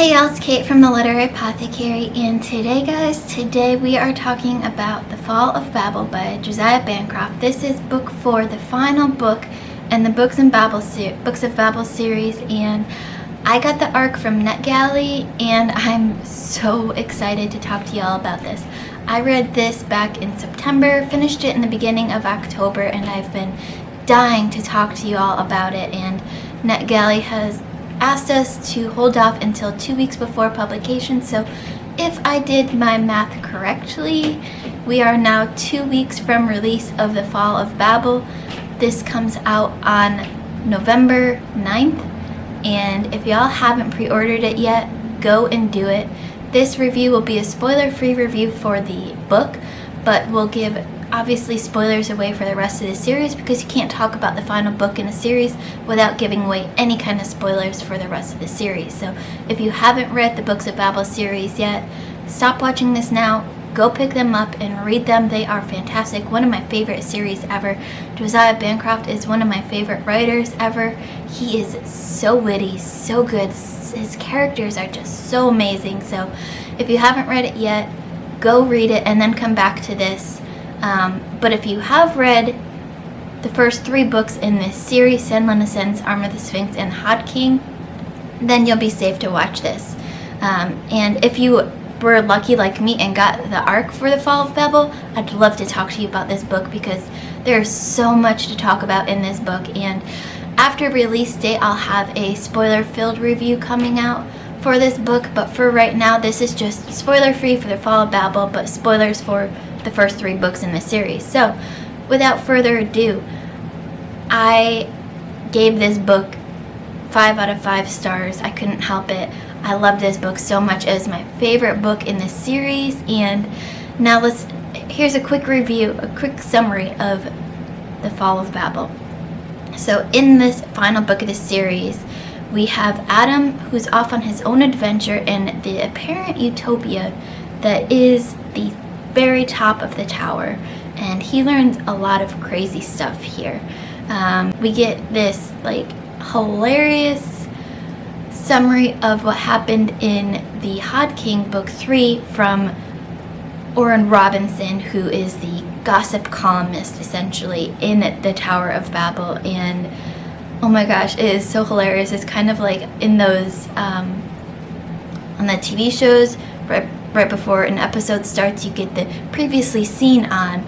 Hey y'all, it's Kate from the Literary Apothecary, and today we are talking about The Fall of Babel by Josiah Bancroft. This is book 4, the final book in the Books of Babel series, and I got the ARC from NetGalley, and I'm so excited to talk to y'all about this. I read this back in September, finished it in the beginning of October, and I've been dying to talk to you all about it, and NetGalley has asked us to hold off until 2 weeks before publication. So if I did my math correctly, we are now 2 weeks from release of The Fall of Babel. This comes out on November 9th, and if y'all haven't pre-ordered it yet, go and do it. This review will be a spoiler-free review for the book, but we'll give obviously spoilers away for the rest of the series because you can't talk about the final book in a series without giving away any kind of spoilers for the rest of the series. So if you haven't read the Books of Babel series yet, stop watching this now, go pick them up and read them. They are fantastic. One of my favorite series ever. Josiah Bancroft is one of my favorite writers ever. He is so witty, so good. His characters are just so amazing. So if you haven't read it yet, go read it and then come back to this. But if you have read the first 3 books in this series, Send Ascends, Armor the Sphinx, and Hod King, then you'll be safe to watch this. And if you were lucky like me and got the ARC for The Fall of Babel, I'd love to talk to you about this book because there's so much to talk about in this book. And after release date, I'll have a spoiler-filled review coming out for this book. But for right now, this is just spoiler-free for The Fall of Babel, but spoilers for the first 3 books in the series. So without further ado, I gave this book 5 out of 5 stars. I couldn't help it. I love this book so much. It is my favorite book in the series. And now here's a quick review, a quick summary of The Fall of Babel. So in this final book of the series, we have Adam, who's off on his own adventure in the apparent utopia that is the very top of the tower, and he learns a lot of crazy stuff here. We get this hilarious summary of what happened in the Hod King book 3 from Orrin Robinson, who is the gossip columnist essentially in the Tower of Babel. And oh my gosh, it is so hilarious. It's kind of like in those on the TV shows right before an episode starts, you get the previously seen on.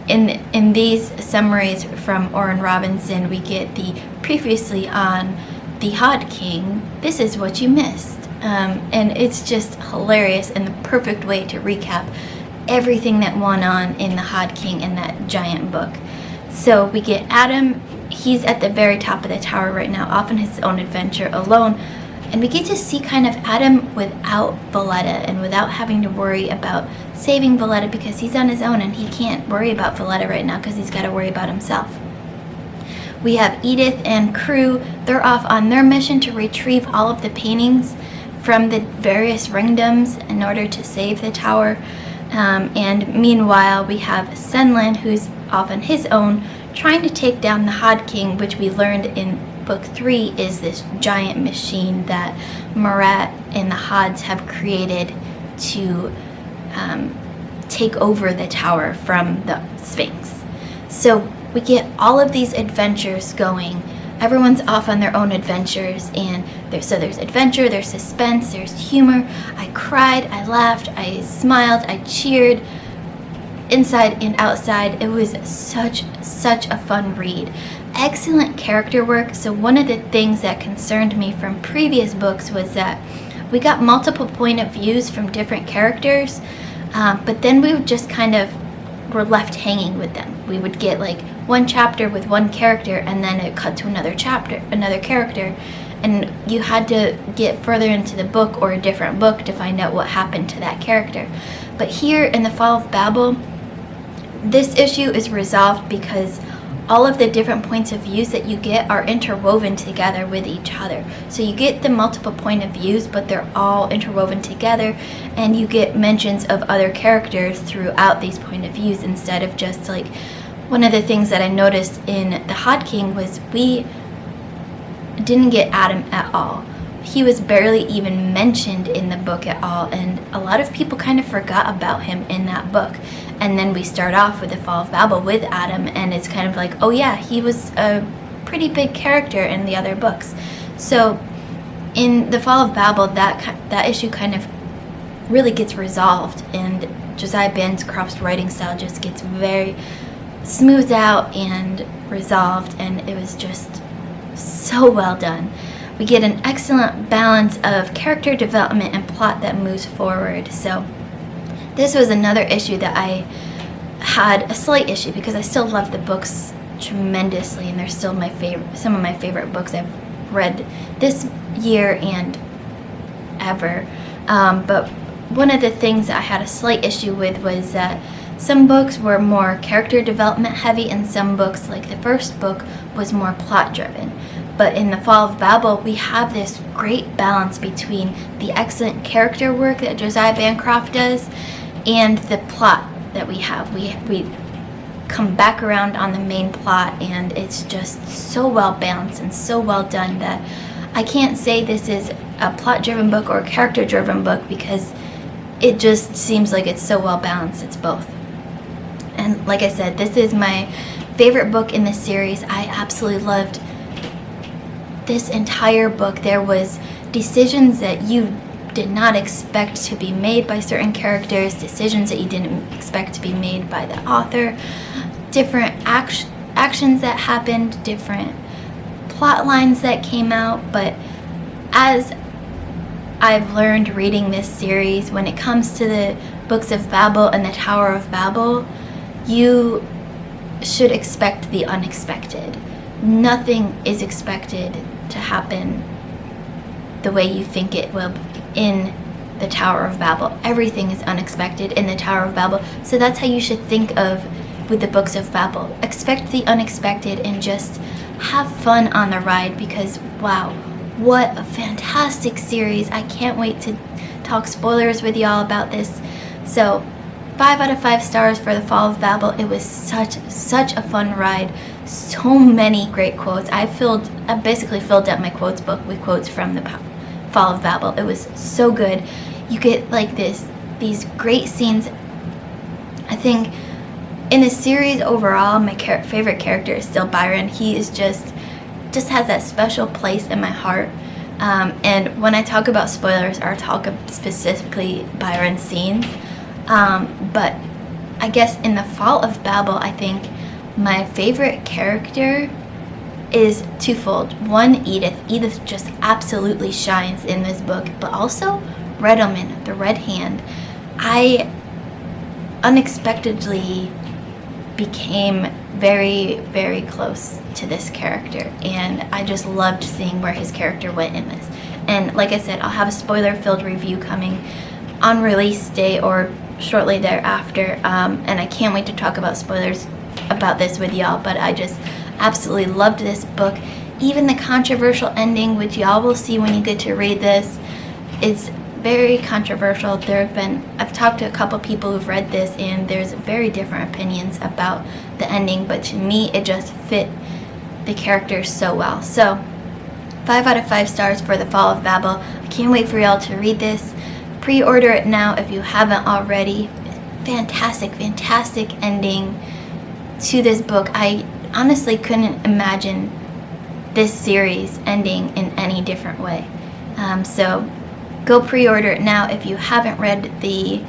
In these summaries from Orrin Robinson, we get the previously on the Hod King. This is what you missed. And it's just hilarious and the perfect way to recap everything that went on in the Hod King in that giant book. So we get Adam. He's at the very top of the tower right now, off on his own adventure alone. And we get to see kind of Adam without Valletta and without having to worry about saving Valletta because he's on his own and he can't worry about Valletta right now because he's got to worry about himself. We have Edith and crew. They're off on their mission to retrieve all of the paintings from the various ringdoms in order to save the tower. And meanwhile, we have Senlin, who's off on his own, trying to take down the Hod King, which we learned in book 3 is this giant machine that Marat and the Hods have created to take over the tower from the Sphinx. So we get all of these adventures going. Everyone's off on their own adventures, and there's adventure, there's suspense, there's humor. I cried, I laughed, I smiled, I cheered, inside and outside. It was such a fun read. Excellent character work. So one of the things that concerned me from previous books was that we got multiple point of views from different characters, but then we would just kind of were left hanging with them. We would get one chapter with one character and then it cut to another character, and you had to get further into the book or a different book to find out what happened to that character. But here in The Fall of Babel, this issue is resolved because all of the different points of views that you get are interwoven together with each other. So you get the multiple point of views, but they're all interwoven together, and you get mentions of other characters throughout these point of views instead of just one of the things that I noticed in the Hod King was we didn't get Adam at all. he was barely even mentioned in the book at all, and a lot of people kind of forgot about him in that book. And then we start off with the Fall of Babel with Adam, and it's kind of like, oh yeah, he was a pretty big character in the other books. So in the Fall of Babel, that issue kind of really gets resolved, and Josiah Bancroft's writing style just gets very smoothed out and resolved, and it was just so well done. We get an excellent balance of character development and plot that moves forward. So this was another issue that I had a slight issue, because I still love the books tremendously, and they're still some of my favorite books I've read this year and ever. But one of the things that I had a slight issue with was that some books were more character development heavy, and some books, like the first book, was more plot driven. But in the Fall of Babel, we have this great balance between the excellent character work that Josiah Bancroft does and the plot that we have. We come back around on the main plot, and it's just so well balanced and so well done that I can't say this is a plot-driven book or a character-driven book, because it just seems like it's so well balanced. It's both. And like I said, this is my favorite book in the series. I absolutely loved this entire book. There was decisions that you did not expect to be made by certain characters, decisions that you didn't expect to be made by the author, different actions that happened, different plot lines that came out. But as I've learned reading this series, when it comes to the Books of Babel and the Tower of Babel, you should expect the unexpected. Nothing is expected to happen the way you think it will in the Tower of Babel. Everything is unexpected in the Tower of Babel. So that's how you should think of with the Books of Babel. Expect the unexpected and just have fun on the ride, because wow, what a fantastic series. I can't wait to talk spoilers with y'all about this. So 5 out of 5 stars for the Fall of Babel. It was such a fun ride. So many great quotes. I basically filled up my quotes book with quotes from the Fall of Babel. It was so good. You get like these great scenes. I think in the series overall, my favorite character is still Byron. He is just has that special place in my heart. And when I talk about spoilers, I'll talk specifically Byron's scenes. But I guess in the Fall of Babel, I think my favorite character is twofold. One, Edith. Edith just absolutely shines in this book, but also Redelman, the Red Hand. I unexpectedly became very, very close to this character, and I just loved seeing where his character went in this. And like I said, I'll have a spoiler-filled review coming on release day or shortly thereafter, and I can't wait to talk about spoilers about this with y'all. But I just absolutely loved this book. Even the controversial ending, which y'all will see when you get to read this, is very controversial. I've talked to a couple people who've read this, and there's very different opinions about the ending, but to me it just fit the characters so well. So 5 out of 5 stars for the Fall of Babel. I can't wait for y'all to read this. Pre-order it now if you haven't already. Fantastic ending to this book. I honestly couldn't imagine this series ending in any different way. So go pre-order it now. If you haven't read the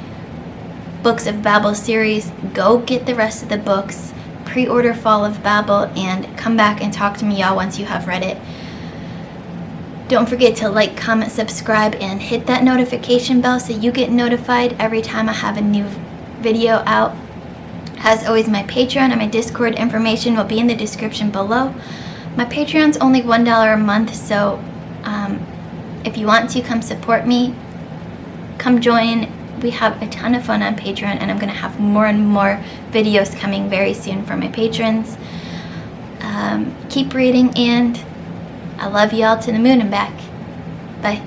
Books of Babel series, go get the rest of the books, pre-order Fall of Babel, and come back and talk to me, y'all, once you have read it. Don't forget to like, comment, subscribe, and hit that notification bell so you get notified every time I have a new video out. As always, my Patreon and my Discord information will be in the description below. My Patreon's only $1 a month, so if you want to come support me, come join. We have a ton of fun on Patreon, and I'm going to have more and more videos coming very soon for my patrons. Keep reading, and I love y'all to the moon and back. Bye.